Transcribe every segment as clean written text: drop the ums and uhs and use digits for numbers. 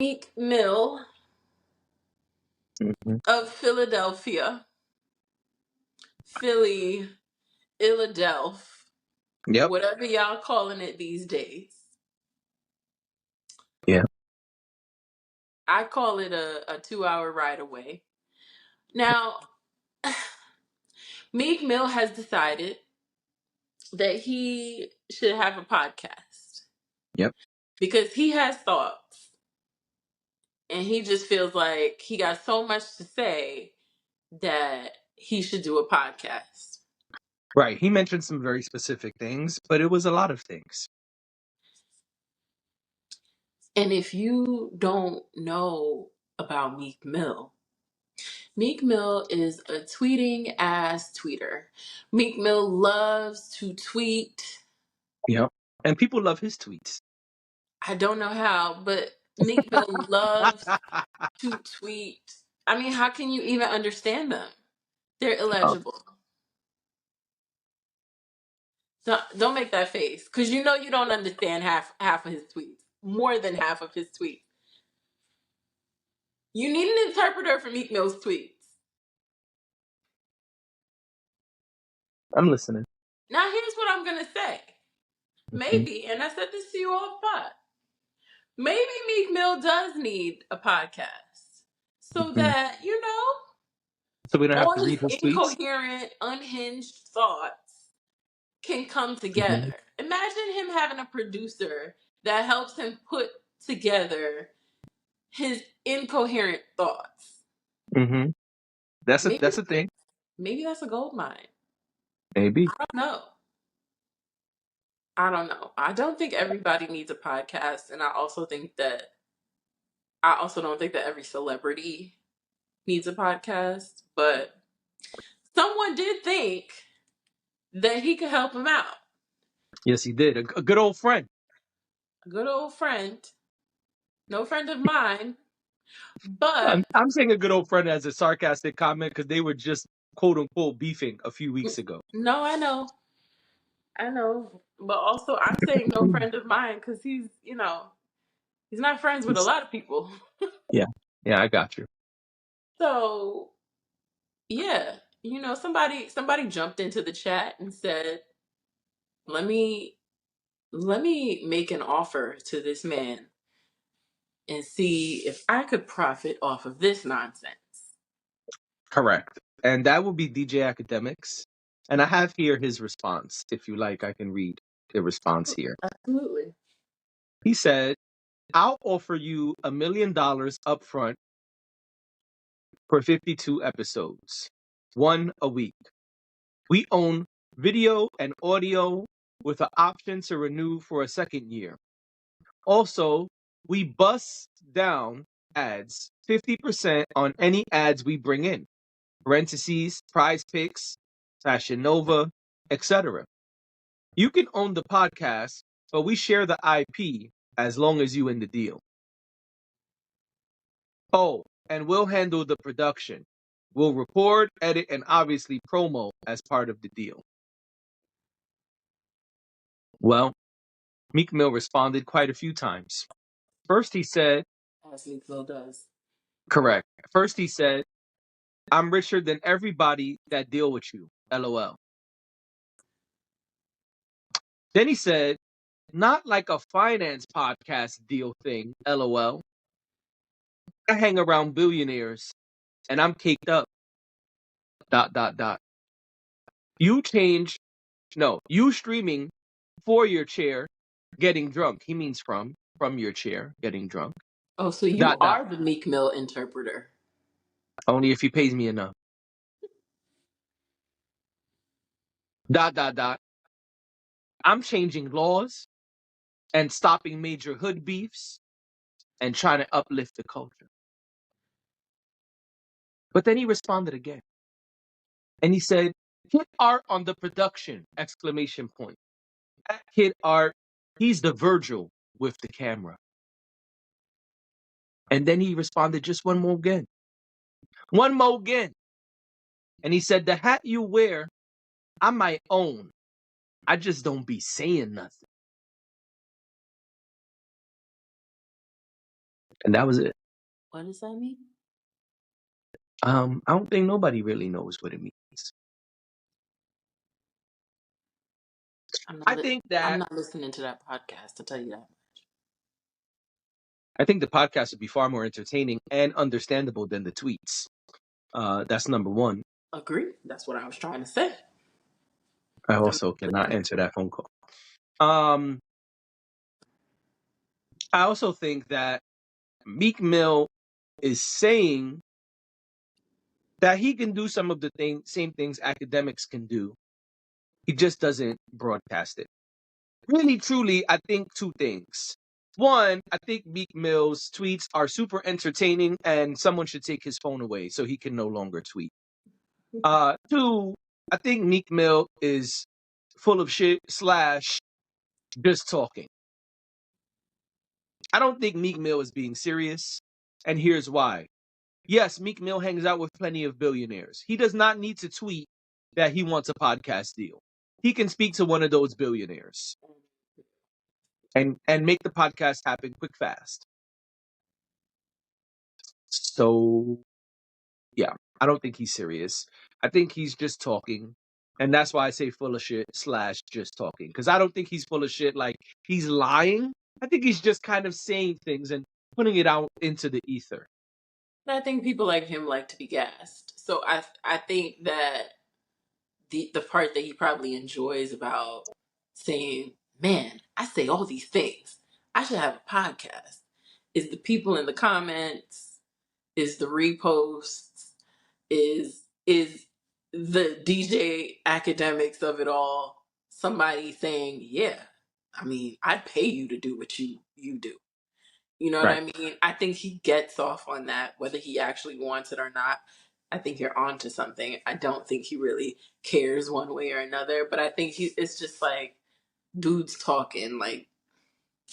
Meek Mill Hmm. of Philadelphia, Philly, Philadelphia, Yep. whatever y'all calling it these days. Yeah. I call it a 2 hour ride away. Now, Meek Mill has decided that he should have a podcast Yep. because he has thoughts and he just feels like he got so much to say that he should do a podcast. Right. He mentioned some very specific things, but it was a lot of things. And if you don't know about Meek Mill, Meek Mill is a tweeting ass tweeter. Meek Mill loves to tweet. Yep. And people love his tweets. I don't know how, but Meek Mill loves to tweet. I mean, how can you even understand them? They're Oh, illegible. Don't make that face, because you know you don't understand half of his tweets. More than half of his tweets. You need an interpreter for Meek Mill's tweets. I'm listening. Now, here's what I'm gonna say. Mhm. Maybe, and I said this to you off pod. Maybe Meek Mill does need a podcast so Mhm. that, So we don't have all to his read his tweets. incoherent, unhinged thoughts can come Hmm. together. Imagine him having a producer that helps him put together his incoherent thoughts. Hmm. Maybe That's a thing. maybe that's a gold mine. Maybe. I don't know. I don't know. I don't think everybody needs a podcast, and I also don't think that every celebrity needs a podcast, but someone did think that he could help him out. Yes, he did. A good old friend. A good old friend, no friend of mine, but I'm saying a good old friend as a sarcastic comment because they were just quote unquote beefing a few weeks ago. no, I know, but also I'm saying no friend of mine because he's not friends with a lot of people. Yeah. Yeah, I got you. So yeah, somebody jumped into the chat and said, "Let me make an offer to this man and see if I could profit off of this nonsense." Correct. And that will be DJ Academics. And I have here his response. If you like, I can read the response here. Absolutely. He said, I'll offer you $1 million upfront for 52 episodes, one a week. We own video and audio with an option to renew for a second year. Also, we bust down ads 50% on any ads we bring in. Parentheses, Prize Picks, Fashion Nova, etc. You can own the podcast, but we share the IP as long as you in the deal. Oh, and we'll handle the production. We'll record, edit, and obviously promo as part of the deal. Well, Meek Mill responded quite a few times. First he said, As Meek Mill does. correct. First he said, I'm richer than everybody that deal with you. LOL. Then he said, not like a finance podcast deal thing. LOL. I hang around billionaires and I'm caked up. ... You you streaming for your chair, getting drunk. He means from your chair, getting drunk. ... Oh, so you are the Meek Mill interpreter. Only if he pays me enough. ... I'm changing laws and stopping major hood beefs and trying to uplift the culture. But then he responded again. And he said, hit art on the production, exclamation point. That kid art, he's the Virgil with the camera. And then he responded just one more again. One more again. And he said, the hat you wear, I might own. I just don't be saying nothing. And that was it. What does that mean? I don't think nobody really knows what it means. I'm not. I think I'm that not listening to that podcast. To tell you that. I think the podcast would be far more entertaining and understandable than the tweets. That's number one. Agree. That's what I was trying to say. I I'm also cannot answer that phone call. Um, I also think that Meek Mill is saying that he can do some of the same things academics can do. He just doesn't broadcast it. Really, truly, I think two things. One, I think Meek Mill's tweets are super entertaining and someone should take his phone away so he can no longer tweet. Two, I think Meek Mill is full of shit slash just talking. I don't think Meek Mill is being serious, and here's why. Yes, Meek Mill hangs out with plenty of billionaires. He does not need to tweet that he wants a podcast deal. He can speak to one of those billionaires and make the podcast happen quick fast. So yeah, I don't think he's serious. I think he's just talking. And that's why I say full of shit slash just talking. Because I don't think he's full of shit like he's lying. I think he's just kind of saying things and putting it out into the ether. But I think people like him like to be gassed. So I think that the part that he probably enjoys about saying, "Man, I say all these things. I should have a podcast," is the people in the comments, is the reposts, is the DJ academics of it all. Somebody saying, "Yeah, I mean, I'd pay you to do what you do." You know what Right. I mean? I think he gets off on that, whether he actually wants it or not. I think you're onto something. I don't think he really cares one way or another, but I think it's just like dudes talking. Like,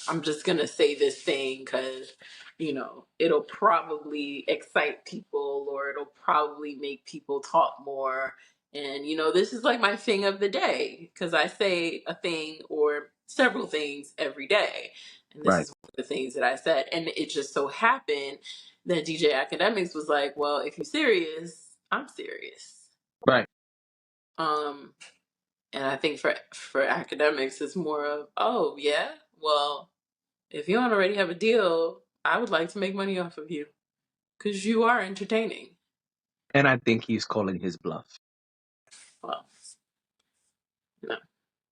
I'm just gonna say this thing because it'll probably excite people or it'll probably make people talk more. And this is like my thing of the day because I say a thing or several things every day, and this Right. is one of the things that I said. And it just so happened that DJ Academics was like, "Well, if you're serious, I'm serious." Right. Um, and I think for academics, it's more of, "Oh yeah, well." If you don't already have a deal, I would like to make money off of you because you are entertaining. And I think he's calling his bluff. Well, no,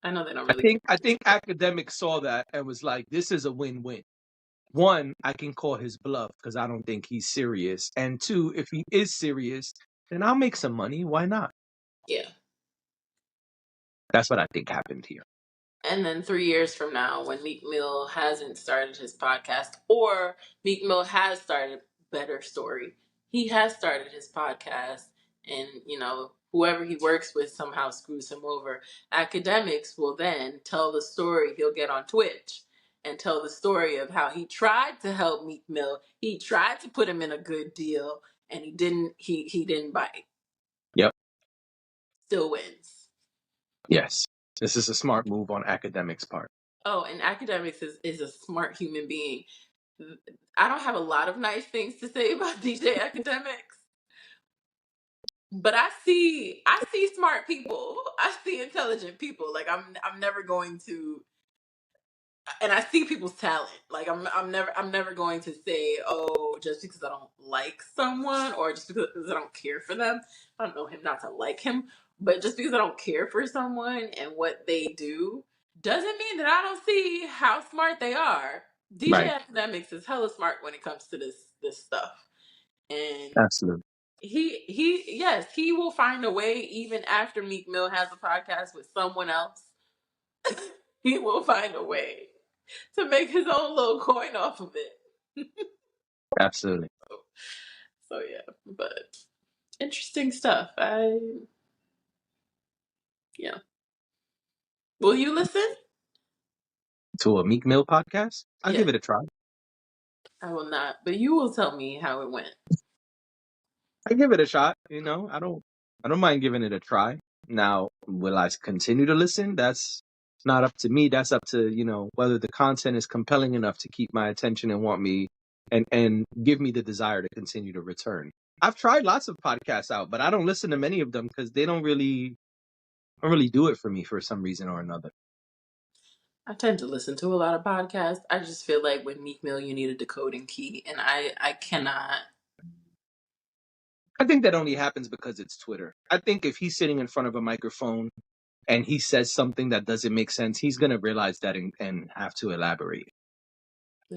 I know they don't I really think I care. think academics saw that and was like, this is a win-win. One, I can call his bluff because I don't think he's serious. And two, if he is serious, then I'll make some money. Why not? Yeah. That's what I think happened here. And then 3 years from now, when Meek Mill hasn't started his podcast, or Meek Mill has started Better Story, he has started his podcast, and whoever he works with somehow screws him over. Academics will then tell the story. He'll get on Twitch and tell the story of how he tried to help Meek Mill. He tried to put him in a good deal, and he didn't. He didn't bite. Yep. Still wins. Yes. This is a smart move on academics' part. Oh, and Academics is a smart human being. I don't have a lot of nice things to say about DJ Academics, but I see smart people. I see intelligent people. Like I'm never going to, and I see people's talent. Like I'm never going to say, oh, just because I don't like someone or just because I don't care for them. I don't know him not to like him, but just because I don't care for someone and what they do doesn't mean that I don't see how smart they are. DJ Right. Academics is hella smart when it comes to this stuff, and Absolutely. he yes, he will find a way even after Meek Mill has a podcast with someone else. He will find a way to make his own little coin off of it. Absolutely. So yeah, but interesting stuff. Yeah. Will you listen? To a Meek Mill podcast? I'll Yeah, give it a try. I will not, but you will tell me how it went. I give it a shot. I don't mind giving it a try. Now, will I continue to listen? That's not up to me. That's up to, whether the content is compelling enough to keep my attention and want me and give me the desire to continue to return. I've tried lots of podcasts out, but I don't listen to many of them because they don't really do it for me for some reason or another. I tend to listen to a lot of podcasts. I just feel like with Meek Mill, you need a decoding key, and I cannot. I think that only happens because it's Twitter. I think if he's sitting in front of a microphone and he says something that doesn't make sense, he's going to realize that and have to elaborate.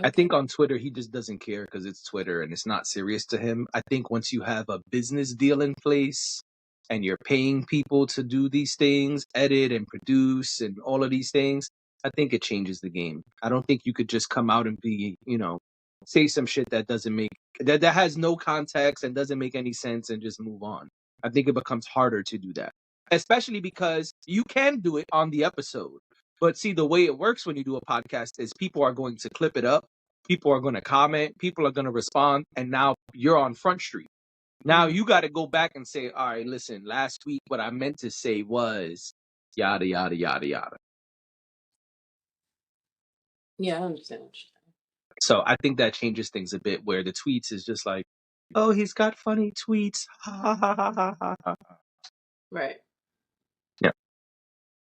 I Okay. think on Twitter, he just doesn't care because it's Twitter and it's not serious to him. I think once you have a business deal in place and you're paying people to do these things, edit and produce and all of these things, I think it changes the game. I don't think you could just come out and be, say some shit that doesn't make, that has no context and doesn't make any sense and just move on. I think it becomes harder to do that, especially because you can do it on the episode. But see, the way it works when you do a podcast is people are going to clip it up, people are going to comment, people are going to respond, and now you're on Front Street. Now Mhm. you got to go back and say, all right, listen, last week what I meant to say was yada, yada, yada, yada. Yeah, I understand what you're saying. So I think that changes things a bit where the tweets is just like, oh, he's got funny tweets. Ha ha ha ha ha ha. Right.